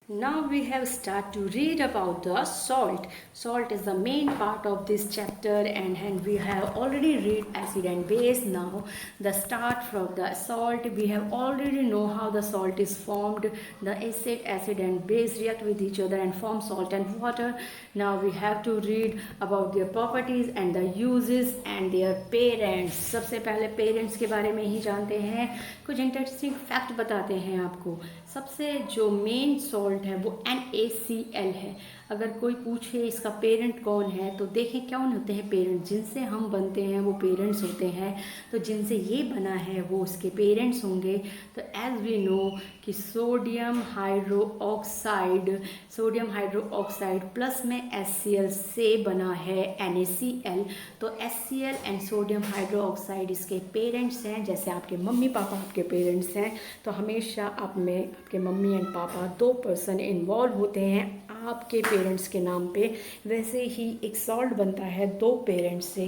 Now we have started to read about the salt. Salt is the main part of this chapter and we have already read acid and base. Now the start from the salt, we have already know how the salt is formed. The acid and base react with each other and form salt and water. Now we have to read about their properties and the uses and their parents. सबसे पहले parents के बारे में ही जानते हैं, कुछ interesting fact बताते हैं आपको। सबसे जो मेन सॉल्ट है वो NaCl है। अगर कोई पूछे इसका पेरेंट कौन है तो देखें कौन होते हैं पेरेंट्स, जिनसे हम बनते हैं वो पेरेंट्स होते हैं। तो जिनसे ये बना है वो उसके पेरेंट्स होंगे। तो एज वी नो कि सोडियम हाइड्रोक्साइड प्लस में HCl से बना है NaCl। तो HCl एंड सोडियम हाइड्रोक्साइड इसके पेरेंट्स हैं। जैसे आपके मम्मी पापा आपके पेरेंट्स हैं, तो हमेशा आप में आपके मम्मी एंड पापा दो पर्सन इन्वॉल्व होते हैं आपके पेरेंट्स के नाम पे। वैसे ही एक सॉल्ट बनता है दो पेरेंट्स से,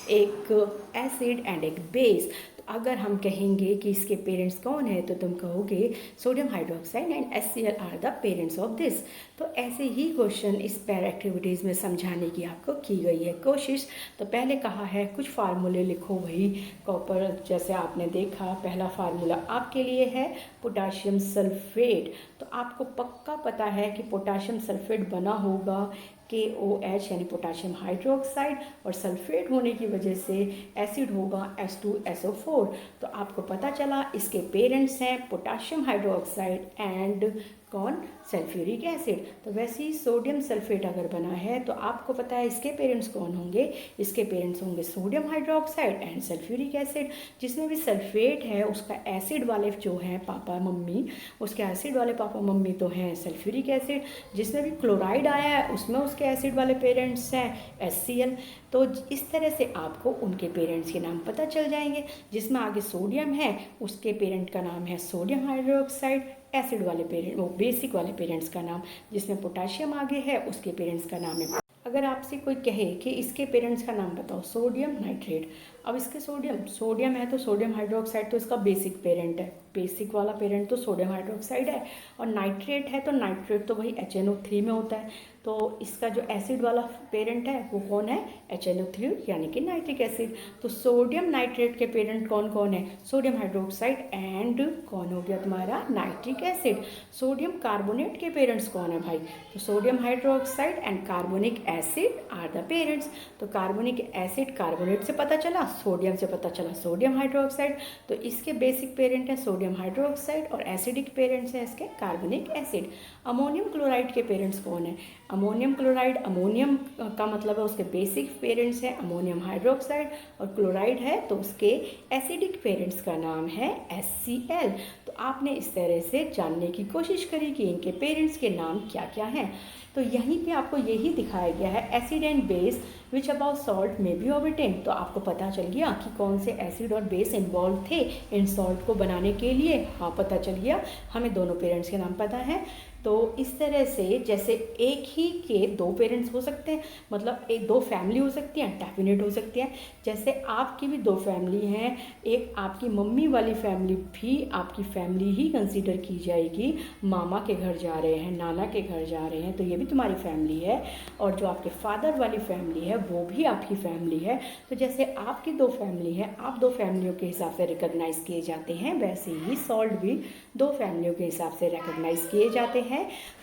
एक एसिड एंड एक बेस। अगर हम कहेंगे कि इसके पेरेंट्स कौन है तो तुम कहोगे sodium hydroxide and HCl are the parents of this. तो ऐसे ही क्वेश्चन इस पैर एक्टिविटीज़ में समझाने की आपको की गई है कोशिश। तो पहले कहा है कुछ फार्मूले लिखो, वही कॉपर जैसे आपने देखा। पहला फार्मूला आपके लिए है पोटाशियम सल्फेट। तो आपको पक्का पता है कि पोटाशियम सल्फेट बना होगा KOH यानी पोटाशियम हाइड्रोक्साइड, और सल्फेट होने की वजह से एसिड होगा H2SO4। तो आपको पता चला इसके पेरेंट्स हैं पोटाशियम हाइड्रोक्साइड एंड कौन, सल्फ्यूरिक एसिड। तो वैसे ही सोडियम सल्फेट अगर बना है तो आपको पता है इसके पेरेंट्स कौन होंगे, इसके पेरेंट्स होंगे sodium hydroxide and sulphuric acid. जिसमें भी सल्फेट है उसका एसिड वाले जो हैं पापा मम्मी, उसके एसिड वाले पापा मम्मी तो हैं सल्फ्यूरिक एसिड। जिसमें भी क्लोराइड आया है उसमें उसके एसिड वाले पेरेंट्स हैं HCl। तो इस तरह से आपको उनके पेरेंट्स के नाम पता चल जाएंगे। जिसमें आगे सोडियम है उसके पेरेंट का नाम है सोडियम हाइड्रोक्साइड, एसिड वाले पेरेंट वो बेसिक वाले पेरेंट्स का नाम, जिसमें पोटाशियम आगे है उसके पेरेंट्स का नाम है। अगर आपसे कोई कहे कि इसके पेरेंट्स का नाम बताओ, सोडियम नाइट्रेट। अब इसके सोडियम है तो सोडियम हाइड्रोक्साइड तो इसका बेसिक पेरेंट है, बेसिक वाला पेरेंट तो सोडियम हाइड्रोक्साइड है। और नाइट्रेट है तो नाइट्रेट तो वही HNO3 में होता है। तो इसका जो एसिड वाला पेरेंट है वो कौन है, HNO3 यानी कि नाइट्रिक एसिड। तो सोडियम नाइट्रेट के पेरेंट कौन कौन है, सोडियम हाइड्रोक्साइड एंड कौन हो गया तुम्हारा नाइट्रिक एसिड। सोडियम कार्बोनेट के पेरेंट्स कौन है भाई, तो sodium hydroxide and carbonic acid are the parents. तो कार्बोनिक एसिड कार्बोनेट से पता चला, सोडियम से पता चला सोडियम हाइड्रोक्साइड। तो इसके बेसिक पेरेंट है सोडियम हाइड्रोक्साइड और एसिडिक पेरेंट्स है इसके कार्बोनिक एसिड। अमोनियम क्लोराइड के पेरेंट्स कौन है, अमोनियम क्लोराइड, अमोनियम का मतलब है उसके बेसिक पेरेंट्स हैं अमोनियम हाइड्रोक्साइड, और क्लोराइड है तो उसके एसिडिक पेरेंट्स का नाम है HCl। तो आपने इस तरह से जानने की कोशिश करी कि इनके पेरेंट्स के नाम क्या क्या हैं। तो यहीं पे आपको यही दिखाया गया है acid and base which about salt में बी ऑबिटेन। तो आपको पता चल गया कि कौन से एसिड और बेस इन्वॉल्व थे इन सॉल्ट को बनाने के लिए। हाँ पता चल गया, हमें दोनों पेरेंट्स के नाम पता है। तो इस तरह से जैसे एक ही के दो पेरेंट्स हो सकते हैं, मतलब एक दो फैमिली हो सकती हैं, डेफिनेट हो सकती है। जैसे आपकी भी दो फैमिली हैं, एक आपकी मम्मी वाली फैमिली भी आपकी फैमिली ही कंसीडर की जाएगी। मामा के घर जा रहे हैं, नाना के घर जा रहे हैं, तो ये भी तुम्हारी फैमिली है। और जो आपके फादर वाली फैमिली है वो भी आपकी फैमिली है। तो जैसे आपकी दो फैमिली है, आप दो फैमिलियों के हिसाब से रिकॉग्नाइज किए जाते हैं, वैसे ही सॉल्ट भी दो फैमिलियों के हिसाब से रिकॉग्नाइज किए जाते हैं।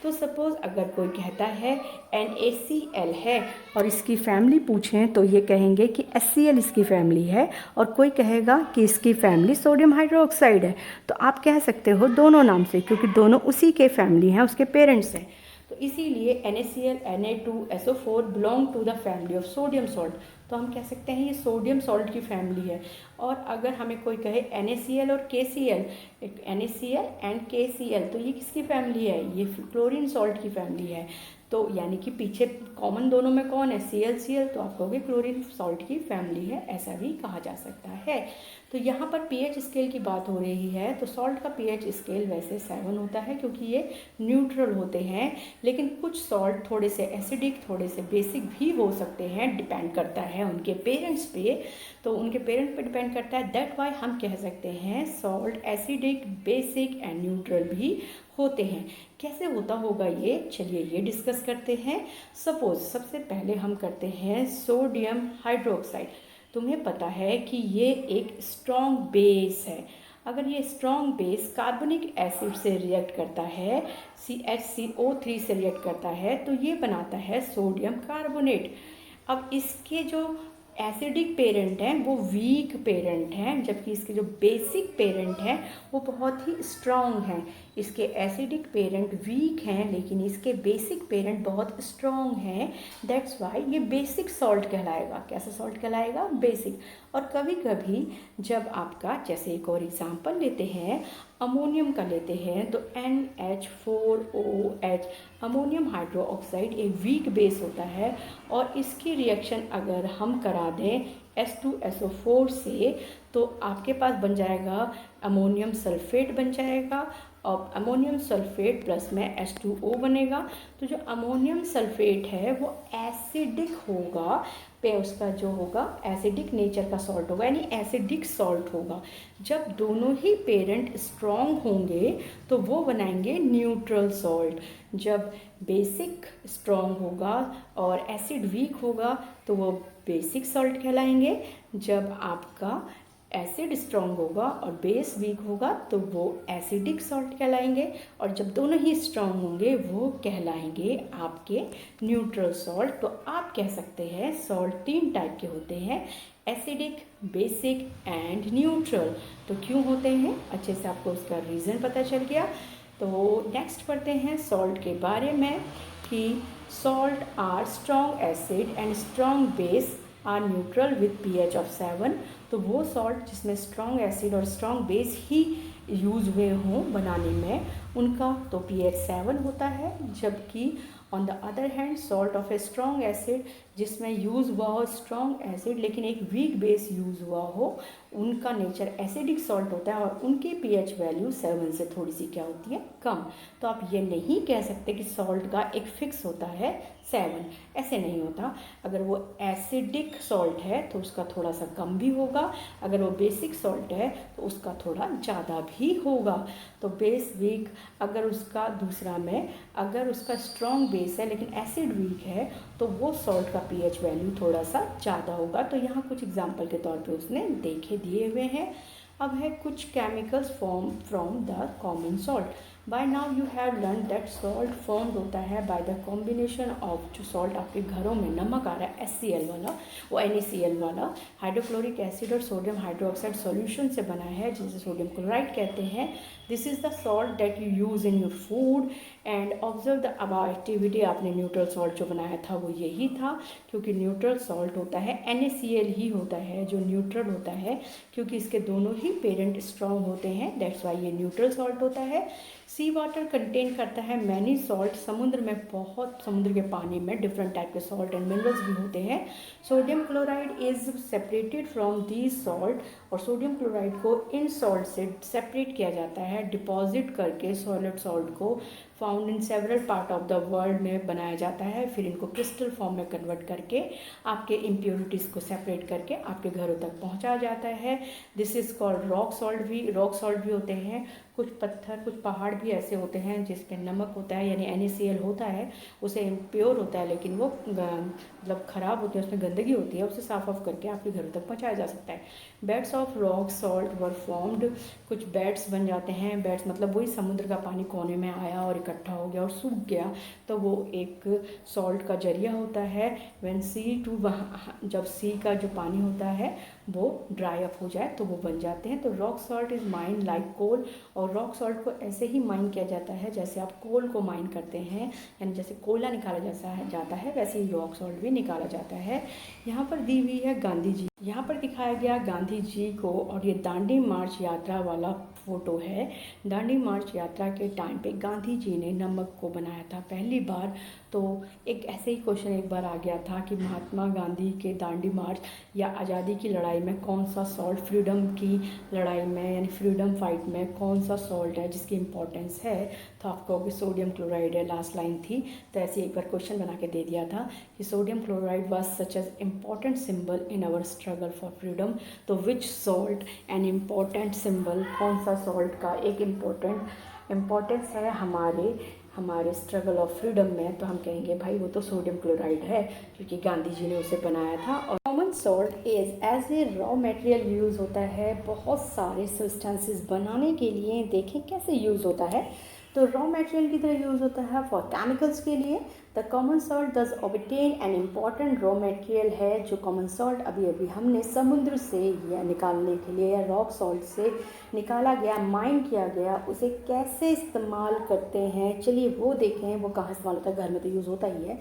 तो सपोज अगर कोई कहता है NaCl है और इसकी फैमिली पूछें तो ये कहेंगे कि HCl इसकी फैमिली है, और कोई कहेगा कि इसकी फैमिली सोडियम हाइड्रोक्साइड है। तो आप कह सकते हो दोनों नाम से, क्योंकि दोनों उसी के फैमिली हैं, उसके पेरेंट्स हैं। तो इसीलिए NaCl Na2SO4 belong to the family of sodium salt. तो हम कह सकते हैं ये सोडियम सॉल्ट की फैमिली है। और अगर हमें कोई कहे NaCl और KCl, NaCl एंड KCl, तो ये किसकी फैमिली है, ये क्लोरीन सॉल्ट की फैमिली है। तो यानी कि पीछे कॉमन दोनों में कौन है, ClCl, तो आप कहोगे क्लोरीन सॉल्ट की फैमिली है, ऐसा भी कहा जा सकता है। तो यहाँ पर pH स्केल की बात हो रही है, तो सॉल्ट का pH स्केल वैसे 7 होता है क्योंकि ये न्यूट्रल होते हैं। लेकिन कुछ सॉल्ट थोड़े से एसिडिक थोड़े से बेसिक भी हो सकते हैं, डिपेंड करता है उनके पेरेंट्स पे। तो उनके पेरेंट्स पे डिपेंड डिपेंड करता है। दैट वाई हम कह सकते हैं salt acidic, basic and neutral भी होते हैं। कैसे होता होगा ये, चलिए ये डिस्कस करते हैं। सपोज सबसे पहले हम करते हैं सोडियम हाइड्रोक्साइड। तुम्हें पता है कि ये एक स्ट्रॉन्ग बेस है। अगर ये स्ट्रॉन्ग बेस कार्बोनिक एसिड से रिएक्ट करता है, CHCO3 से रिएक्ट करता है, तो ये बनाता है सोडियम कार्बोनेट। अब इसके जो एसिडिक पेरेंट हैं वो वीक पेरेंट हैं, जबकि इसके जो बेसिक पेरेंट हैं वो बहुत ही स्ट्रॉन्ग हैं। इसके एसिडिक पेरेंट वीक हैं लेकिन इसके बेसिक पेरेंट बहुत स्ट्रॉन्ग हैं। दैट्स वाई ये बेसिक सॉल्ट कहलाएगा। कैसा सॉल्ट कहलाएगा? बेसिक। और कभी कभी जब आपका, जैसे एक और एग्जांपल लेते हैं, अमोनियम का लेते हैं, तो NH4OH अमोनियम हाइड्रोक्साइड एक वीक बेस होता है और इसकी रिएक्शन अगर हम करा दें H2SO4 से तो आपके पास बन जाएगा अमोनियम सल्फेट बन जाएगा और अमोनियम सल्फेट प्लस में H2O बनेगा। तो जो अमोनियम सल्फेट है वो एसिडिक होगा, पे उसका जो होगा एसिडिक नेचर का सॉल्ट होगा, यानी एसिडिक सॉल्ट होगा। जब दोनों ही पेरेंट स्ट्रॉन्ग होंगे तो वो बनाएंगे न्यूट्रल सॉल्ट। जब बेसिक स्ट्रॉन्ग होगा और एसिड वीक होगा तो वो बेसिक सॉल्ट कहलाएंगे। जब आपका एसिड स्ट्रॉन्ग होगा और बेस वीक होगा तो वो एसिडिक सॉल्ट कहलाएंगे। और जब दोनों ही स्ट्रॉन्ग होंगे वो कहलाएंगे आपके न्यूट्रल सॉल्ट। तो आप कह सकते हैं सॉल्ट 3 टाइप के होते हैं, एसिडिक, बेसिक एंड न्यूट्रल। तो क्यों होते हैं, अच्छे से आपको उसका रीज़न पता चल गया। तो नेक्स्ट पढ़ते हैं सॉल्ट के बारे में कि salt are strong acid and strong base are neutral with pH of 7। तो वो सॉल्ट जिसमें स्ट्रॉन्ग एसिड और स्ट्रॉन्ग बेस ही यूज़ हुए हों बनाने में, उनका तो pH 7 होता है। जबकि on the other hand salt of a strong acid जिसमें यूज़ हुआ हो स्ट्रॉन्ग एसिड लेकिन एक वीक बेस यूज़ हुआ हो, उनका नेचर एसिडिक सॉल्ट होता है और उनकी pH वैल्यू 7 से थोड़ी सी क्या होती है, कम। तो आप ये नहीं कह सकते कि सॉल्ट का एक फिक्स होता है 7, ऐसे नहीं होता। अगर वो एसिडिक सॉल्ट है तो उसका थोड़ा सा कम भी होगा, अगर वो बेसिक सॉल्ट है तो उसका थोड़ा ज़्यादा भी होगा। तो बेस वीक, अगर उसका दूसरा में अगर उसका स्ट्रॉन्ग बेस है लेकिन एसिड वीक है तो वो सॉल्ट का pH वैल्यू थोड़ा सा ज़्यादा होगा। तो यहाँ कुछ एग्जाम्पल के तौर पे उसने देखे दिए हुए हैं। अब है कुछ chemicals form from the common salt. By now you have learn that salt form होता है बाय द कॉम्बिनेशन ऑफ, जो सॉल्ट आपके घरों में नमक आ रहा है HCl वाला, वो NaCl वाला हाइड्रोक्लोरिक एसिड और सोडियम हाइड्रोक्साइड सॉल्यूशन से बना है जिसे सोडियम क्लोराइड कहते हैं। This is the salt that you use in your food and observe the about activity. आपने न्यूट्रल सॉल्ट जो बनाया था वो यही था, क्योंकि न्यूट्रल सॉल्ट होता है NaCl ही होता है जो न्यूट्रल होता है, क्योंकि इसके दोनों ही पेरेंट स्ट्रॉन्ग होते हैं। दैट्स वाई ये न्यूट्रल सॉल्ट होता है। सी वाटर कंटेन करता है मैनी सॉल्ट। समुद्र में बहुत, समुद्र के पानी में डिफरेंट टाइप के सॉल्ट एंड मिनरल्स भी होते हैं। Sodium chloride is separated from these salt, और सोडियम क्लोराइड को इन सॉल्ट से सेपरेट किया जाता है डिपॉजिट करके। सॉलिड सॉल्ट को found in several part of the world में बनाया जाता है, फिर इनको क्रिस्टल फॉर्म में कन्वर्ट करके आपके इम्प्योरिटीज़ को सेपरेट करके आपके घरों तक पहुंचाया जाता है। This is called rock salt भी होते हैं। कुछ पत्थर, कुछ पहाड़ भी ऐसे होते हैं जिसमें नमक होता है यानी NaCl होता है, उसे इम्प्योर होता है लेकिन वो मतलब ख़राब होती है, उसमें गंदगी होती है, उसे साफ ऑफ करके आपके घरों तक पहुंचाया जा सकता है। Beds of rock salt were formed. कुछ बेड्स बन जाते हैं। बेड्स मतलब वही समुद्र का पानी कोने में आया और इकट्ठा हो गया और सूख गया, तो वो एक सॉल्ट का जरिया होता है। व्हेन सी टू, जब सी का जो पानी होता है वो ड्राई अप हो जाए तो वो बन जाते हैं। तो rock salt is mine like coal, और रॉक सॉल्ट को ऐसे ही माइन किया जाता है जैसे आप कोल को माइन करते हैं, यानी जैसे कोयला निकाला जाता है वैसे ही रॉक सॉल्ट भी निकाला जाता है। यहाँ पर दी हुई है गांधी जी, यहाँ पर दिखाया गया गांधी जी को, और ये दांडी मार्च यात्रा वाला फोटो है। दांडी मार्च यात्रा के टाइम पे गांधी जी ने नमक को बनाया था पहली बार। तो एक ऐसे ही क्वेश्चन एक बार आ गया था कि महात्मा गांधी के दांडी मार्च या आज़ादी की लड़ाई में कौन सा सॉल्ट, फ्रीडम की लड़ाई में यानी फ्रीडम फाइट में कौन सा सॉल्ट है जिसकी इंपॉर्टेंस है। तो आपको कि सोडियम क्लोराइड है, लास्ट लाइन थी। तो ऐसे एक बार क्वेश्चन बना के दे दिया था कि sodium chloride was such as important symbol in our struggle for freedom. तो which salt an important symbol, कौन सा सॉल्ट का एक इम्पॉर्टेंस है हमारे स्ट्रगल ऑफ फ्रीडम में। तो हम कहेंगे भाई वो तो सोडियम क्लोराइड है, क्योंकि गांधी जी ने उसे बनाया था। और common salt is as a raw material use होता है बहुत सारे सब्सटेंसेस बनाने के लिए। देखें कैसे यूज़ होता है। तो रॉ मटेरियल की तरह यूज़ होता है फॉर केमिकल्स के लिए। द कॉमन सॉल्ट दस obtain an important raw material है। जो कॉमन सॉल्ट अभी अभी हमने समुद्र से या निकालने के लिए या रॉक सॉल्ट से निकाला गया, माइन किया गया, उसे कैसे इस्तेमाल करते हैं, चलिए वो देखें। वो कहाँ इस्तेमाल होता है? घर में तो यूज़ होता ही है,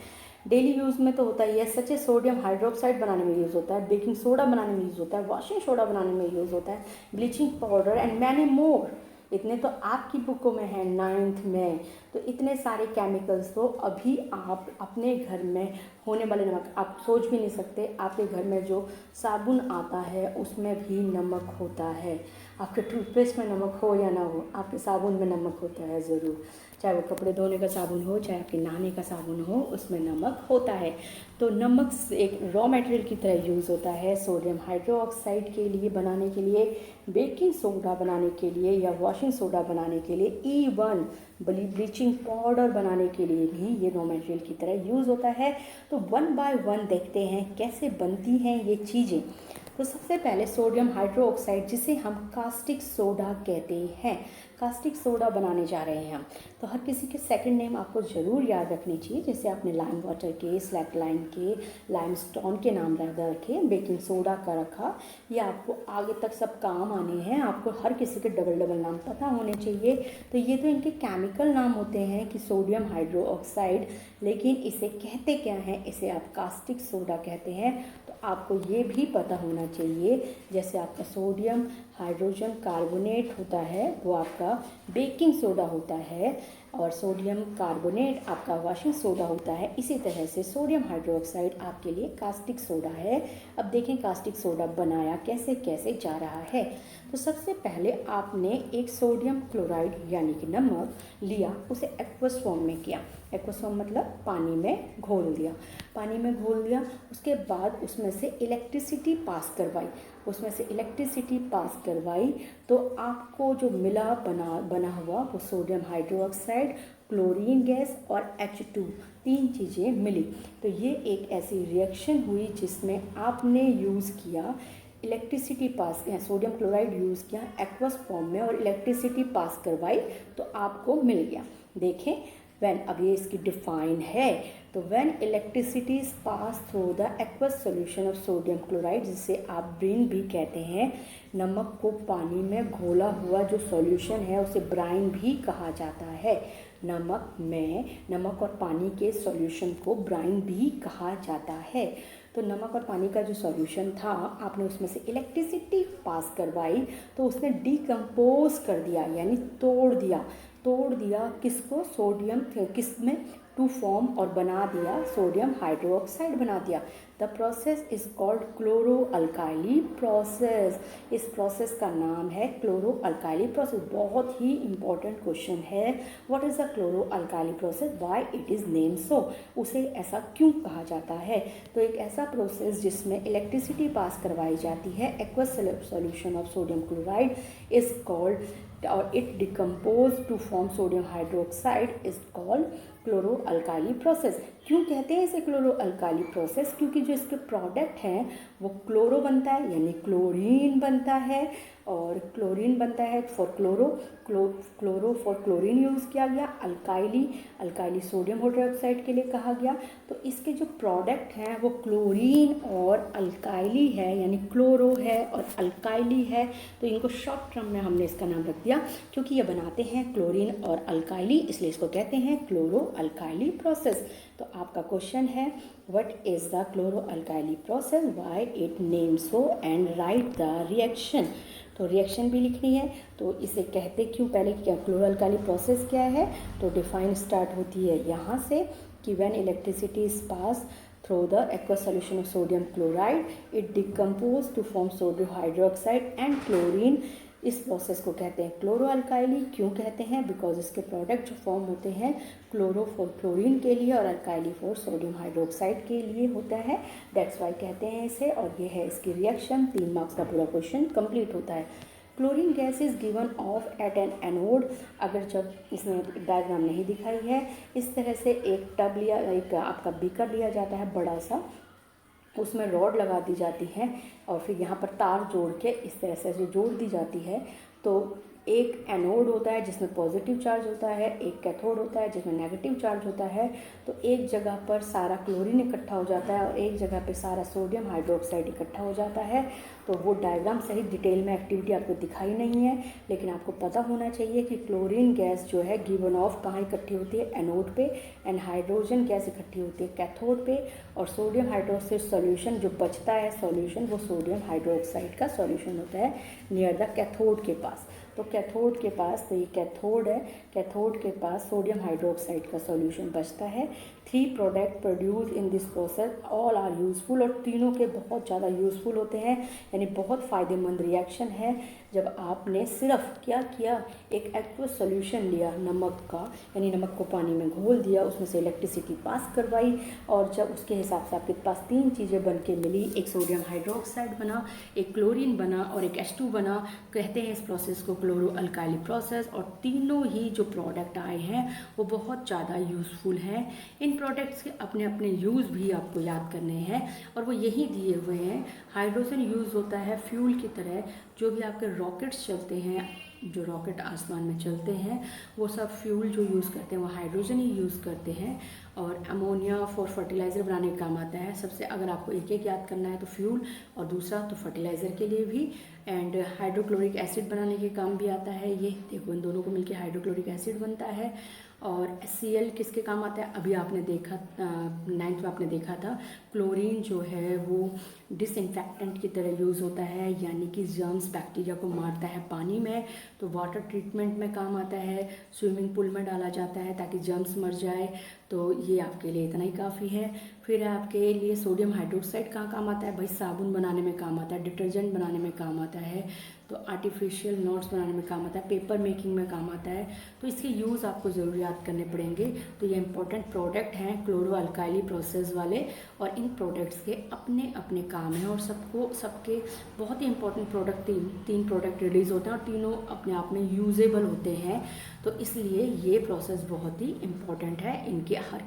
डेली यूज़ में तो होता ही है। सच सोडियम हाइड्रोक्साइड बनाने में यूज़ होता है, बेकिंग सोडा बनाने में यूज़ होता है, वॉशिंग सोडा बनाने में यूज़ होता है, bleaching powder and many more. इतने तो आपकी बुकों में हैं 9th में। तो इतने सारे केमिकल्स तो अभी आप अपने घर में होने वाले नमक आप सोच भी नहीं सकते। आपके घर में जो साबुन आता है उसमें भी नमक होता है। आपके टूथपेस्ट में नमक हो या ना हो, आपके साबुन में नमक होता है ज़रूर। चाहे वो कपड़े धोने का साबुन हो, चाहे आपके नहाने का साबुन हो, उसमें नमक होता है। तो नमक एक रॉ मटेरियल की तरह यूज़ होता है सोडियम हाइड्रोक्साइड के लिए बनाने के लिए, बेकिंग सोडा बनाने के लिए या वॉशिंग सोडा बनाने के लिए, इवन ब्लीचिंग पाउडर बनाने के लिए भी ये रॉ मटेरियल की तरह यूज़ होता है। तो वन बाय वन देखते हैं कैसे बनती हैं ये चीज़ें। तो सबसे पहले सोडियम हाइड्रोक्साइड, जिसे हम कास्टिक सोडा कहते हैं, कास्टिक सोडा बनाने जा रहे हैं हम। तो हर किसी के सेकंड नेम आपको ज़रूर याद रखनी चाहिए। जैसे आपने लाइम वाटर के, स्लैक लाइम के, लाइम स्टोन के नाम ज़्यादा रखे, बेकिंग सोडा का रखा, ये आपको आगे तक सब काम आने हैं। आपको हर किसी के डबल डबल नाम पता होने चाहिए। तो ये तो इनके केमिकल नाम होते हैं कि सोडियम हाइड्रोक्साइड, लेकिन इसे कहते क्या हैं? इसे आप कास्टिक सोडा कहते हैं। तो आपको ये भी पता होना चाहिए, जैसे आपका सोडियम हाइड्रोजन कार्बोनेट होता है वो आपका बेकिंग सोडा होता है, और सोडियम कार्बोनेट आपका वॉशिंग सोडा होता है। इसी तरह से सोडियम हाइड्रोक्साइड आपके लिए कास्टिक सोडा है। अब देखें कास्टिक सोडा बनाया कैसे कैसे जा रहा है। तो सबसे पहले आपने एक सोडियम क्लोराइड यानी कि नमक लिया, उसे एक्वस फॉर्म में किया। एक्वस फॉर्म मतलब पानी में घोल दिया। पानी में घोल दिया, उसके बाद उसमें से इलेक्ट्रिसिटी पास करवाई। तो आपको जो मिला बना हुआ वो सोडियम हाइड्रोक्साइड, क्लोरीन गैस और H2 तीन चीज़ें मिली। तो ये एक ऐसी रिएक्शन हुई जिसमें आपने यूज़ किया इलेक्ट्रिसिटी पास किया, सोडियम क्लोराइड यूज़ किया एक्वस फॉर्म में और इलेक्ट्रिसिटी पास करवाई, तो आपको मिल गया। देखें व्हेन, अब ये इसकी डिफाइन है। तो when electricity is pass through the aqueous solution of sodium chloride, जिसे आप ब्रीन भी कहते हैं। नमक को पानी में घोला हुआ जो सॉल्यूशन है उसे ब्राइन भी कहा जाता है। नमक और पानी के सॉल्यूशन को ब्राइन भी कहा जाता है। तो नमक और पानी का जो सॉल्यूशन था, आपने उसमें से इलेक्ट्रिसिटी पास करवाई, तो उसने डिकम्पोज कर दिया यानी तोड़ दिया किसको? सोडियम, किसमें? टू फॉर्म, और बना दिया सोडियम हाइड्रोक्साइड बना दिया। The process is called chloro alkali process. इस प्रोसेस का नाम है क्लोरो अल्काइली प्रोसेस। बहुत ही इंपॉर्टेंट क्वेश्चन है, what is the chloro alkali process, why it is name so, उसे ऐसा क्यों कहा जाता है? तो एक ऐसा प्रोसेस जिसमें इलेक्ट्रिसिटी पास करवाई जाती है, aqueous solution of sodium chloride is called, और it decompose to form sodium hydroxide is called chloro alkali process. क्यों कहते हैं इसे क्लोरो अल्काइली प्रोसेस? क्योंकि जो इसके प्रोडक्ट हैं वो क्लोरो बनता है यानी क्लोरीन बनता है, और क्लोरीन बनता है for chloro for chlorine use किया गया। अल्काइली सोडियम हाइड्रोक्साइड के लिए कहा गया। तो इसके जो प्रोडक्ट हैं वो क्लोरीन और अल्काइली है, यानी क्लोरो है और अल्काइली है। तो इनको शॉर्ट टर्म में हमने इसका नाम रख दिया, क्योंकि ये बनाते हैं क्लोरीन और अल्काइली, इसलिए इसको कहते हैं क्लोरो अल्काइली प्रोसेस। तो आपका क्वेश्चन है, what is the chloro alkali process, why it name so, and write the reaction. तो रिएक्शन भी लिखनी है। तो इसे कहते क्यों, पहले क्या क्लोरो अल्काली प्रोसेस क्या है, तो डिफाइन स्टार्ट होती है यहाँ से कि when electricity is pass through the aqueous solution of sodium chloride, it decomposes to form sodium hydroxide and chlorine। इस प्रोसेस को कहते हैं क्लोरो अल्काइली। क्यों कहते हैं, बिकॉज इसके प्रोडक्ट जो फॉर्म होते हैं क्लोरो फॉर क्लोरीन के लिए और अल्काइली फॉर सोडियम हाइड्रोक्साइड के लिए होता है, दैट्स वाई कहते हैं इसे। और ये है इसकी रिएक्शन। 3 मार्क्स का पूरा क्वेश्चन कंप्लीट होता है। Chlorine gas is given off at an anode. अगर जब इसमें डायग्राम नहीं दिखाई है, इस तरह से एक टब लिया, एक आपका बीकर लिया जाता है बड़ा सा, उसमें रॉड लगा दी जाती है और फिर यहाँ पर तार जोड़ के इस तरह से जोड़ दी जाती है। तो एक एनोड होता है जिसमें पॉजिटिव चार्ज होता है, एक कैथोड होता है जिसमें नेगेटिव चार्ज होता है। तो एक जगह पर सारा क्लोरीन इकट्ठा हो जाता है और एक जगह पे सारा सोडियम हाइड्रोक्साइड इकट्ठा हो जाता है। तो वो डायग्राम सहित डिटेल में एक्टिविटी आपको दिखाई नहीं है, लेकिन आपको पता होना चाहिए कि क्लोरीन गैस जो है गिवन ऑफ कहाँ इकट्ठी होती है, एनोड पे, एंड हाइड्रोजन गैस इकट्ठी होती है कैथोड पे, और सोडियम हाइड्रोक्साइड सॉल्यूशन जो बचता है सॉल्यूशन, वो सोडियम हाइड्रोक्साइड का सॉल्यूशन होता है नियर द कैथोड के पास। तो कैथोड के पास, तो ये कैथोड है, कैथोड के पास सोडियम हाइड्रोक्साइड का सॉल्यूशन बचता है। 3 product produce in this process all are useful, और तीनों के बहुत ज़्यादा यूज़फुल होते हैं, यानी बहुत फ़ायदेमंद रिएक्शन है। जब आपने सिर्फ क्या किया, एक एक्वस सॉल्यूशन लिया नमक का, यानी नमक को पानी में घोल दिया, उसमें से इलेक्ट्रिसिटी पास करवाई, और जब उसके हिसाब से आपके पास 3 चीज़ें बन के मिली, एक सोडियम हाइड्रोक्साइड बना, एक क्लोरीन बना और एक H2 बना, कहते हैं इस प्रोसेस को क्लोरो अल्काइली प्रोसेस। और तीनों ही जो प्रोडक्ट आए हैं वो बहुत ज़्यादा यूज़फुल हैं। इन प्रोडक्ट्स के अपने अपने यूज़ भी आपको याद करने हैं, और वो यही दिए हुए हैं। हाइड्रोजन यूज़ होता है फ्यूल की तरह, जो भी आपके रॉकेट्स चलते हैं, जो रॉकेट आसमान में चलते हैं, वो सब फ्यूल जो यूज़ करते हैं वो हाइड्रोजन ही यूज़ करते हैं। और अमोनिया फॉर फर्टिलाइज़र बनाने का काम आता है। सबसे अगर आपको एक एक याद करना है तो फ्यूल, और दूसरा तो फर्टिलाइज़र के लिए भी। एंड हाइड्रोक्लोरिक एसिड बनाने के काम भी आता है। ये देखो, इन दोनों को मिलकर हाइड्रोक्लोरिक एसिड बनता है। और HCl किसके काम आता है, अभी आपने देखा 9th में आपने देखा था, क्लोरीन जो है वो डिसइंफेक्टेंट की तरह यूज़ होता है, यानी कि जर्म्स बैक्टीरिया को मारता है पानी में। तो वाटर ट्रीटमेंट में काम आता है, स्विमिंग पूल में डाला जाता है ताकि जर्म्स मर जाए। तो ये आपके लिए इतना ही काफ़ी है। फिर आपके लिए सोडियम हाइड्रोक्साइड कहाँ काम आता है भाई, साबुन बनाने में काम आता है, डिटर्जेंट बनाने में काम आता है, तो आर्टिफिशियल नोट्स बनाने में काम आता है, पेपर मेकिंग में काम आता है। तो इसके यूज़ आपको ज़रूर याद करने पड़ेंगे। तो ये इंपॉर्टेंट प्रोडक्ट हैं क्लोरो अल्काइली प्रोसेस वाले, और इन प्रोडक्ट्स के अपने अपने काम हैं, और सबके बहुत ही इंपॉर्टेंट प्रोडक्ट, तीन प्रोडक्ट रिलीज़ होते हैं और तीनों अपने आप में यूजेबल होते हैं। तो इसलिए ये प्रोसेस बहुत ही इम्पॉर्टेंट है। इनके हर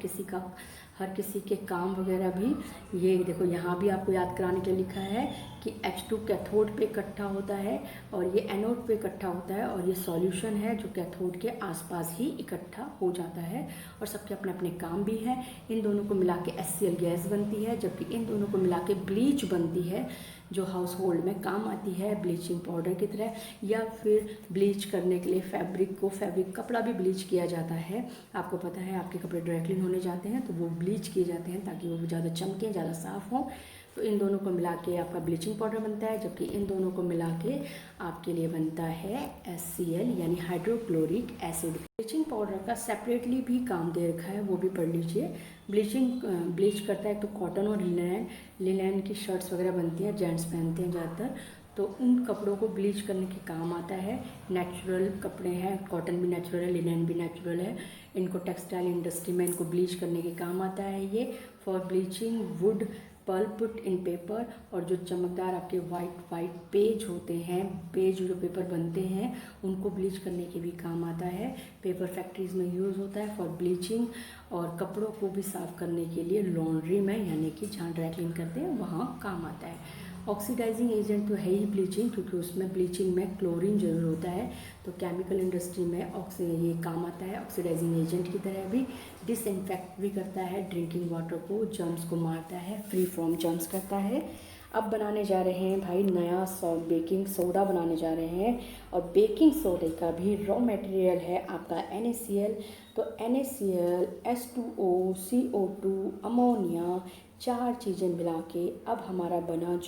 किसी के काम वगैरह भी, ये देखो यहाँ भी आपको याद कराने के लिए लिखा है कि H2 कैथोड पे इकट्ठा होता है और ये एनोड पे इकट्ठा होता है, और ये सॉल्यूशन है जो कैथोड के आसपास ही इकट्ठा हो जाता है, और सबके अपने अपने काम भी हैं। इन दोनों को मिला के HCl गैस बनती है, जबकि इन दोनों को मिला के ब्लीच बनती है, जो हाउस होल्ड में काम आती है ब्लीचिंग पाउडर की तरह, या फिर ब्लीच करने के लिए फैब्रिक कपड़ा भी ब्लीच किया जाता है। आपको पता है आपके कपड़े ड्राई क्लीन होने जाते हैं तो वो ब्लीच किए जाते हैं ताकि वो ज़्यादा चमकें, ज़्यादा साफ़ हों। तो इन दोनों को मिला के आपका ब्लीचिंग पाउडर बनता है, जबकि इन दोनों को मिला के आपके लिए बनता है HCl यानी हाइड्रोक्लोरिक एसिड। ब्लीचिंग पाउडर का सेपरेटली भी काम दे रखा है, वो भी पढ़ लीजिए। ब्लीच करता है तो कॉटन और लिनन की शर्ट्स वगैरह बनती हैं, जेंट्स पहनते हैं ज़्यादातर, तो उन कपड़ों को ब्लीच करने के काम आता है। नेचुरल कपड़े हैं, कॉटन भी नेचुरल है, लिनन भी नेचुरल है, इनको टेक्सटाइल इंडस्ट्री में इनको ब्लीच करने के काम आता है ये। For bleaching wood pulp in paper, और जो चमकदार आपके वाइट पेज होते हैं, पेज जो पेपर बनते हैं, उनको ब्लीच करने के भी काम आता है। पेपर फैक्ट्रीज में यूज़ होता है फॉर ब्लीचिंग, और कपड़ों को भी साफ़ करने के लिए लॉन्ड्री में, यानी कि जहाँ ड्राई क्लीन करते हैं वहाँ काम आता है। ऑक्सीडाइजिंग एजेंट तो है ही ब्लीचिंग, क्योंकि उसमें ब्लीचिंग में क्लोरीन जरूर होता है, तो केमिकल इंडस्ट्री में ये काम आता है ऑक्सीडाइजिंग एजेंट की तरह भी। डिसइंफेक्ट भी करता है ड्रिंकिंग वाटर को, जर्म्स को मारता है, फ्री फ्रॉम जर्म्स करता है। अब बनाने जा रहे हैं भाई नया बेकिंग सोडा बनाने जा रहे हैं। और बेकिंग सोडे का भी रॉ मटेरियल है आपका NaCl। तो NaCl, H2O, CO2, अमोनिया, 4 चीज़ें मिला के अब हमारा बना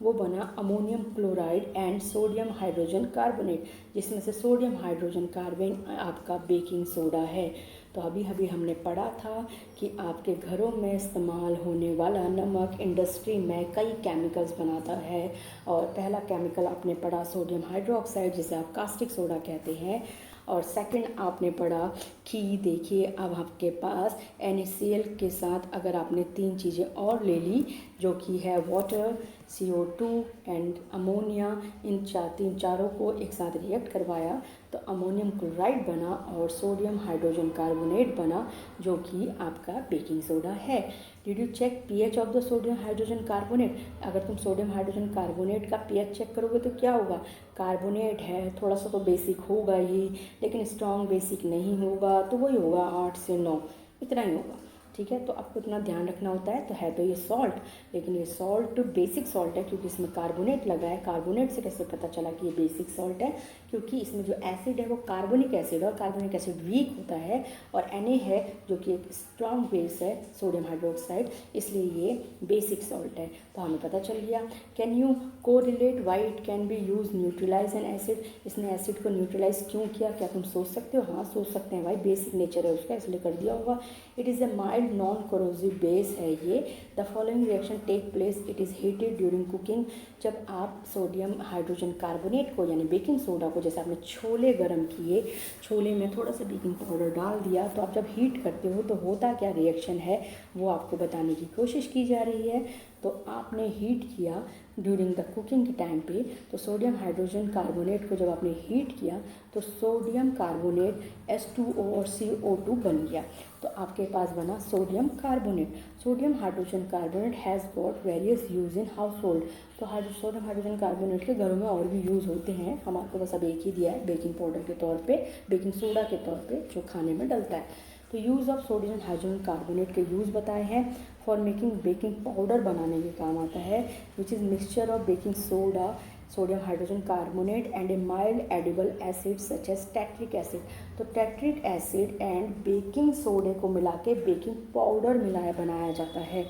वो बना ammonium chloride and sodium hydrogen carbonate, जिसमें से सोडियम हाइड्रोजन कार्बन आपका बेकिंग सोडा है। तो अभी अभी हमने पढ़ा था कि आपके घरों में इस्तेमाल होने वाला नमक इंडस्ट्री में कई केमिकल्स बनाता है। और पहला केमिकल आपने पढ़ा सोडियम हाइड्रोक्साइड, जिसे आप कास्टिक सोडा कहते हैं। और सेकंड आपने पढ़ा कि देखिए अब आपके पास NaCl के साथ अगर आपने 3 चीज़ें और ले ली, जो कि है वाटर, CO2 एंड अमोनिया, इन चारों को एक साथ रिएक्ट करवाया तो अमोनियम क्लोराइड बना और सोडियम हाइड्रोजन कार्बोनेट बना, जो कि आपका बेकिंग सोडा है। Did you check pH of the sodium hydrogen carbonate? अगर तुम सोडियम हाइड्रोजन कार्बोनेट का pH चेक करोगे तो क्या होगा? कार्बोनेट है, थोड़ा सा तो बेसिक होगा ही, लेकिन स्ट्रॉन्ग बेसिक नहीं होगा, तो वही होगा 8 से 9, इतना ही होगा। ठीक है, तो आपको इतना ध्यान रखना होता है। तो ये सॉल्ट, लेकिन ये सॉल्ट बेसिक सॉल्ट है क्योंकि इसमें कार्बोनेट लगा है। कार्बोनेट से कैसे पता चला कि ये बेसिक सॉल्ट है? क्योंकि इसमें जो एसिड है वो कार्बोनिक एसिड है और कार्बोनिक एसिड वीक होता है, और Na है जो कि एक स्ट्रॉन्ग बेस है, सोडियम हाइड्रोक्साइड, इसलिए ये बेसिक सॉल्ट है। तो हमें पता चल गया। Can you correlate why it can be use neutralise an acid? इसने एसिड को न्यूट्रलाइज क्यों किया? क्या तुम सोच सकते हो? हाँ, सोच सकते हैं भाई, बेसिक नेचर है उसका, इसलिए कर दिया होगा। It is a mild non corrosive base है ये। The following reaction take place, it is heated during cooking. जब आप सोडियम हाइड्रोजन कार्बोनेट को यानी बेकिंग सोडा को, जैसे आपने छोले गर्म किए, छोले में थोड़ा सा बेकिंग पाउडर डाल दिया, तो आप जब हीट करते हो तो होता क्या रिएक्शन है वो आपको बताने की कोशिश की जा रही है। तो आपने हीट किया ड्यूरिंग द कुकिंग के टाइम पे, तो सोडियम हाइड्रोजन कार्बोनेट को जब आपने हीट किया तो सोडियम कार्बोनेट H2O और CO2 बन गया, तो आपके पास बना sodium carbonate. Sodium hydrogen carbonate has got various use in house hold. तो सोडियम हाइड्रोजन कार्बोनेट के घरों में और भी यूज़ होते हैं, हम आपको बस अब एक ही दिया है बेकिंग पाउडर के तौर पे, बेकिंग सोडा के तौर पे, जो खाने में डलता है। तो use of sodium hydrogen carbonate के यूज़ बताए हैं। फॉर मेकिंग बेकिंग पाउडर बनाने के काम आता है, which is mixture of baking soda, sodium hydrogen carbonate and a mild edible acid such as tartaric acid. तो टैट्रिक एसिड एंड बेकिंग सोडे को मिला के बेकिंग पाउडर बनाया जाता है,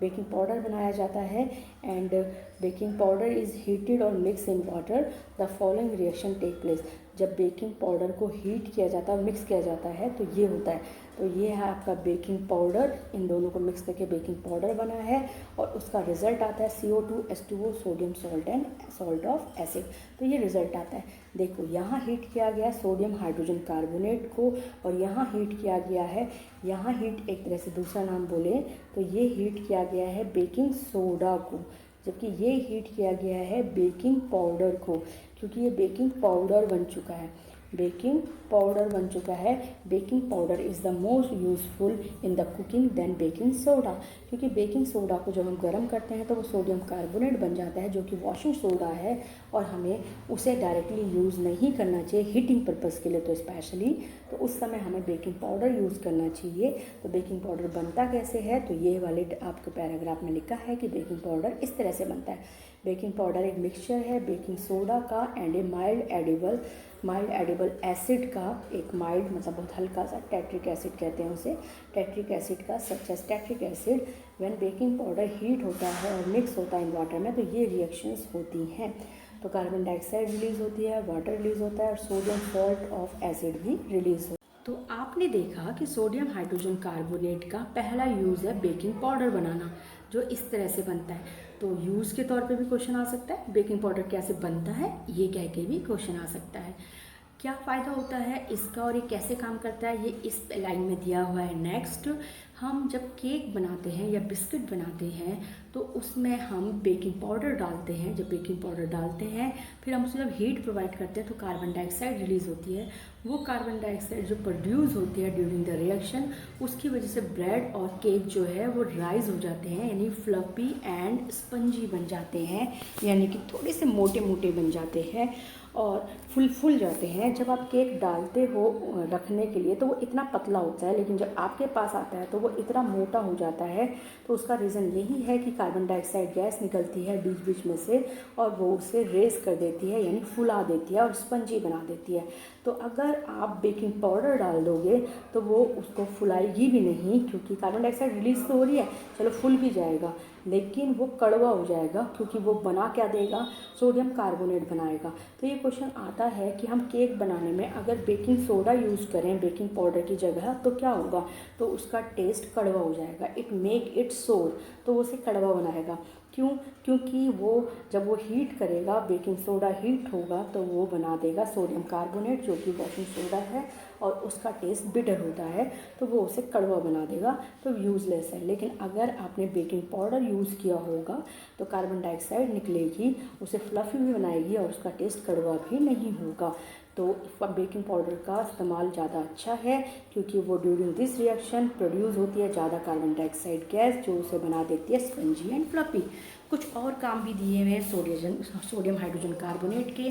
बेकिंग पाउडर बनाया जाता है। And baking powder is heated और mix in water, the following reaction take place. जब बेकिंग पाउडर को हीट किया जाता है और मिक्स किया जाता है तो ये होता है। तो ये है आपका बेकिंग पाउडर, इन दोनों को मिक्स करके बेकिंग पाउडर बना है, और उसका रिजल्ट आता है CO2, H2O, sodium salt and salt of acid. तो ये रिजल्ट आता है। देखो यहाँ हीट किया गया सोडियम हाइड्रोजन कार्बोनेट को, और यहाँ हीट किया गया है, यहाँ हीट एक तरह से दूसरा नाम बोले तो ये हीट किया गया है बेकिंग सोडा को, जबकि ये हीट किया गया है बेकिंग पाउडर को, क्योंकि ये बेकिंग पाउडर बन चुका है, बेकिंग पाउडर बन चुका है। Baking powder is the most useful in the cooking then baking soda, क्योंकि बेकिंग सोडा को जब हम गर्म करते हैं तो वो सोडियम कार्बोनेट बन जाता है, जो कि वॉशिंग सोडा है, और हमें उसे डायरेक्टली यूज़ नहीं करना चाहिए हीटिंग पर्पज़ के लिए, तो स्पेशली तो उस समय हमें बेकिंग पाउडर यूज़ करना चाहिए। तो बेकिंग पाउडर बनता कैसे है? तो ये वाले आपके पैराग्राफ में लिखा है कि बेकिंग पाउडर इस तरह से बनता है। बेकिंग पाउडर एक मिक्सचर है बेकिंग सोडा का and a mild edible acid का, एक माइल्ड मतलब बहुत हल्का सा, टैट्रिक एसिड कहते हैं उसे, टैट्रिक एसिड का, such as tartaric acid. When baking powder heat होता है और मिक्स होता है इन वाटर में, तो ये रिएक्शंस होती हैं। तो कार्बन डाइऑक्साइड रिलीज़ होती है, वाटर रिलीज़ होता है, और सोडियम सॉल्ट ऑफ एसिड भी रिलीज़ होता है। तो आपने देखा कि सोडियम हाइड्रोजन कार्बोनेट का पहला यूज़ है बेकिंग पाउडर बनाना, जो इस तरह से बनता है। तो यूज़ के तौर पे भी क्वेश्चन आ सकता है, बेकिंग पाउडर कैसे बनता है ये कह के भी क्वेश्चन आ सकता है। क्या फ़ायदा होता है इसका और ये कैसे काम करता है, ये इस लाइन में दिया हुआ है। नेक्स्ट, हम जब केक बनाते हैं या बिस्किट बनाते हैं तो उसमें हम बेकिंग पाउडर डालते हैं। जब बेकिंग पाउडर डालते हैं फिर हम उसे जब हीट प्रोवाइड करते हैं तो कार्बन डाइऑक्साइड रिलीज़ होती है। वो कार्बन डाइऑक्साइड जो प्रोड्यूस होती है ड्यूरिंग द रिएक्शन, उसकी वजह से ब्रेड और केक जो है वो राइज हो जाते हैं, यानी फ्लफी एंड स्पंजी बन जाते हैं, यानी कि थोड़े से मोटे मोटे बन जाते हैं और फुल जाते हैं। जब आप केक डालते हो रखने के लिए तो वो इतना पतला होता है, लेकिन जब आपके पास आता है तो वो इतना मोटा हो जाता है, तो उसका रीज़न यही है कि कार्बन डाइऑक्साइड गैस निकलती है बीच बीच में से और वो उसे रेज कर देती है, यानी फुला देती है और स्पंजी बना देती है। तो अगर आप बेकिंग पाउडर डाल दोगे तो वो उसको फुलाएगी भी नहीं, क्योंकि कार्बन डाइऑक्साइड रिलीज़ तो हो रही है, चलो फुल भी जाएगा, लेकिन वो कड़वा हो जाएगा, क्योंकि वो बना क्या देगा, सोडियम कार्बोनेट बनाएगा। तो ये क्वेश्चन आता है कि हम केक बनाने में अगर बेकिंग सोडा यूज़ करें बेकिंग पाउडर की जगह तो क्या होगा, तो उसका टेस्ट कड़वा हो जाएगा, इट मेक इट सोर, तो वो उसे कड़वा बनाएगा। क्यों? क्योंकि वो जब वो हीट करेगा, बेकिंग सोडा हीट होगा तो वो बना देगा सोडियम कार्बोनेट, जो कि वॉशिंग सोडा है और उसका टेस्ट बिटर होता है, तो वो उसे कड़वा बना देगा, तो यूज़लेस है। लेकिन अगर आपने बेकिंग पाउडर यूज़ किया होगा तो कार्बन डाइऑक्साइड निकलेगी, उसे फ्लफी भी बनाएगी और उसका टेस्ट कड़वा भी नहीं होगा। तो बेकिंग पाउडर का इस्तेमाल ज़्यादा अच्छा है, क्योंकि वो ड्यूरिंग दिस रिएक्शन प्रोड्यूस होती है ज़्यादा कार्बन डाइऑक्साइड गैस, जो उसे बना देती है स्पंजी एंड फ्लफी। कुछ और काम भी दिए हुए हैं सोडियम हाइड्रोजन कार्बोनेट के।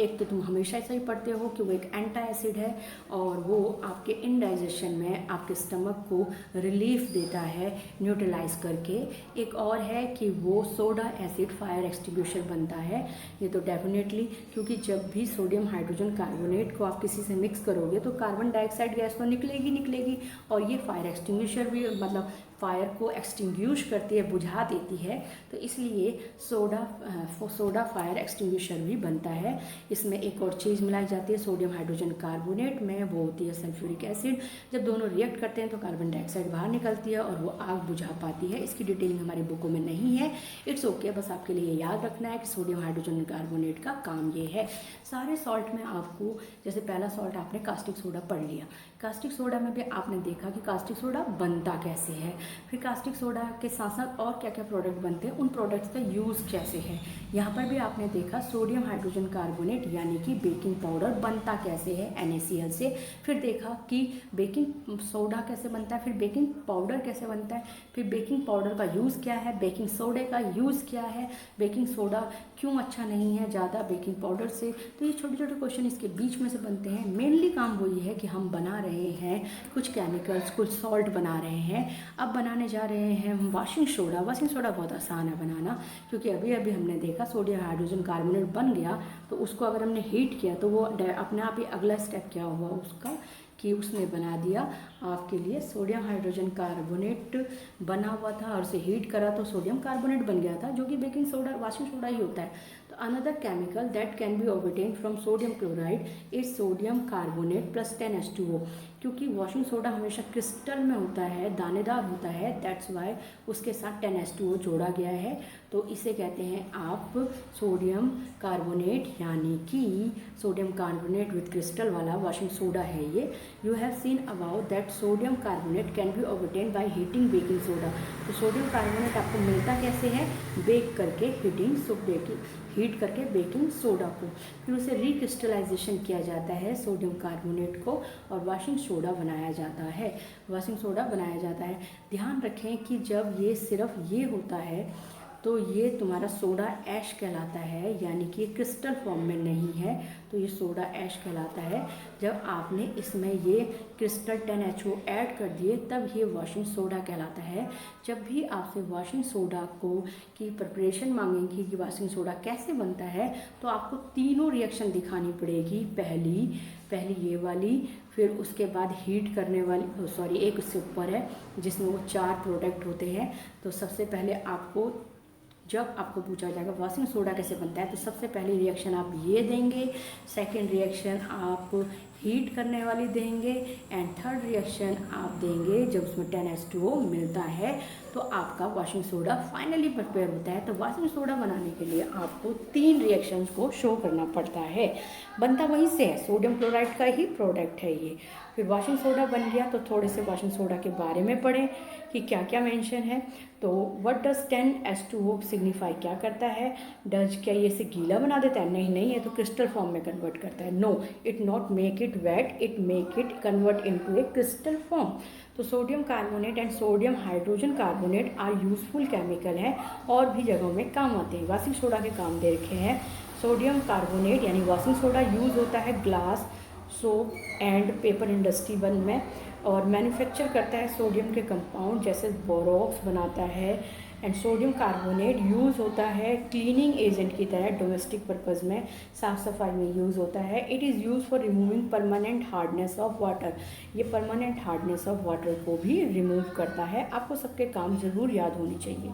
एक तो तुम हमेशा ऐसा ही पढ़ते हो कि वो एक एंटी एसिड है और वो आपके इनडाइजेशन में आपके स्टमक को रिलीफ देता है न्यूट्रलाइज करके। एक और है कि वो सोडा एसिड फायर एक्सटिंग्विशर बनता है। ये तो डेफिनेटली, क्योंकि जब भी सोडियम हाइड्रोजन कार्बोनेट को आप किसी से मिक्स करोगे तो कार्बन डाइऑक्साइड गैस तो निकलेगी और ये फायर एक्सटिंग्विशर भी, मतलब फायर को एक्सटिंग्विश करती है, बुझा देती है। तो इसलिए सोडा फायर एक्सटिंग्विशर भी बनता है। इसमें एक और चीज़ मिलाई जाती है सोडियम हाइड्रोजन कार्बोनेट में, वो होती है सल्फ्यूरिक एसिड। जब दोनों रिएक्ट करते हैं तो कार्बन डाइऑक्साइड बाहर निकलती है और वो आग बुझा पाती है। इसकी डिटेलिंग हमारी बुकों में नहीं है, इट्स ओके, बस आपके लिए याद रखना है कि सोडियम हाइड्रोजन कार्बोनेट का काम ये है। सारे सॉल्ट में आपको, जैसे पहला सॉल्ट आपने कास्टिक सोडा पढ़ लिया, कास्टिक सोडा में भी आपने देखा कि कास्टिक सोडा बनता कैसे है, फिर कास्टिक सोडा के साथ साथ और क्या क्या प्रोडक्ट बनते हैं, उन प्रोडक्ट्स का यूज़ कैसे है। यहाँ पर भी आपने देखा सोडियम हाइड्रोजन कार्बोनेट यानी कि बेकिंग पाउडर बनता कैसे है NaCl से, फिर देखा कि बेकिंग सोडा कैसे बनता है, फिर बेकिंग पाउडर कैसे बनता है, फिर बेकिंग पाउडर का यूज़ क्या है, बेकिंग सोडे का यूज़ क्या है, बेकिंग सोडा क्यों अच्छा नहीं है ज़्यादा बेकिंग पाउडर से। तो ये छोटे छोटे क्वेश्चन इसके बीच में से बनते हैं। मेनली काम वही है कि हम बना रहे हैं कुछ केमिकल्स, कुछ सॉल्ट बना रहे हैं। अब बनाने जा रहे हैं हम वाशिंग सोडा। वाशिंग सोडा बहुत आसान है बनाना, क्योंकि अभी अभी हमने देखा सोडियम हाइड्रोजन कार्बोनेट बन गया, तो उसको अगर हमने हीट किया तो वो अपने आप ही अगला स्टेप क्या हुआ उसका, कि उसने बना दिया आपके लिए सोडियम हाइड्रोजन कार्बोनेट बना हुआ था और उसे हीट करा तो सोडियम कार्बोनेट बन गया था, जो कि बेकिंग सोडा वाशिंग सोडा ही होता है। तो another chemical that can be obtain from sodium chloride is sodium carbonate plus 10H2O। क्योंकि वॉशिंग सोडा हमेशा क्रिस्टल में होता है, दानेदार होता है, दैट्स वाई उसके साथ 10H2O जोड़ा गया है। तो इसे कहते हैं आप सोडियम कार्बोनेट, यानी कि सोडियम कार्बोनेट विथ क्रिस्टल वाला वॉशिंग सोडा है ये। You have seen about that sodium carbonate can be obtain by heating baking soda. तो सोडियम कार्बोनेट आपको मिलता कैसे है, बेक करके हीट करके बेकिंग सोडा को, फिर उसे रिक्रिस्टलाइजेशन किया जाता है सोडियम कार्बोनेट को और वॉशिंग सोडा बनाया जाता है। ध्यान रखें कि जब ये सिर्फ ये होता है तो ये तुम्हारा सोडा ऐश कहलाता है, यानी कि क्रिस्टल फॉर्म में नहीं है, तो ये सोडा ऐश कहलाता है। जब आपने इसमें ये क्रिस्टल 10HO ऐड कर दिए तब ये वॉशिंग सोडा कहलाता है। जब भी आपसे वॉशिंग सोडा की प्रिपरेशन मांगेंगी कि वॉशिंग सोडा कैसे बनता है, तो आपको तीनों रिएक्शन दिखानी पड़ेगी। पहली ये वाली, फिर उसके बाद हीट करने वाली, एक उससे ऊपर है जिसमें वो 4 प्रोडक्ट होते हैं। तो सबसे पहले जब आपको पूछा जाएगा वॉशिंग सोडा कैसे बनता है, तो सबसे पहली रिएक्शन आप ये देंगे, सेकंड रिएक्शन आप हीट करने वाली देंगे, एंड थर्ड रिएक्शन आप देंगे जब उसमें 10H2O मिलता है तो आपका वॉशिंग सोडा फाइनली प्रिपेयर होता है। तो वॉशिंग सोडा बनाने के लिए आपको 3 रिएक्शंस को शो करना पड़ता है। बनता वहीं से है, सोडियम क्लोराइड का ही प्रोडक्ट है ये। फिर वॉशिंग सोडा बन गया तो थोड़े से वॉशिंग सोडा के बारे में पढ़ें कि क्या क्या मेंशन है। तो व्हाट डज 10H2O सिग्निफाई, क्या करता है, क्या ये इसे गीला बना देता है, नहीं, ये तो क्रिस्टल फॉर्म में कन्वर्ट करता है। No, it not make it wet, it make it convert into a crystal form. तो sodium carbonate and sodium hydrogen carbonate are useful chemical हैं और भी जगहों में काम आते हैं। वॉशिंग सोडा के काम दे रखे हैं। सोडियम कार्बोनेट यानी वॉशिंग सोडा यूज़ होता है glass, soap and paper industry में। और मैन्युफैक्चर करता है सोडियम के कंपाउंड, जैसे बोरॉक्स बनाता है। एंड सोडियम कार्बोनेट यूज़ होता है क्लीनिंग एजेंट की तरह, डोमेस्टिक पर्पज़ में, साफ़ सफाई में यूज़ होता है। It is use for removing permanent hardness of water. ये परमानेंट हार्डनेस ऑफ वाटर को भी रिमूव करता है। आपको सबके काम ज़रूर याद होनी चाहिए।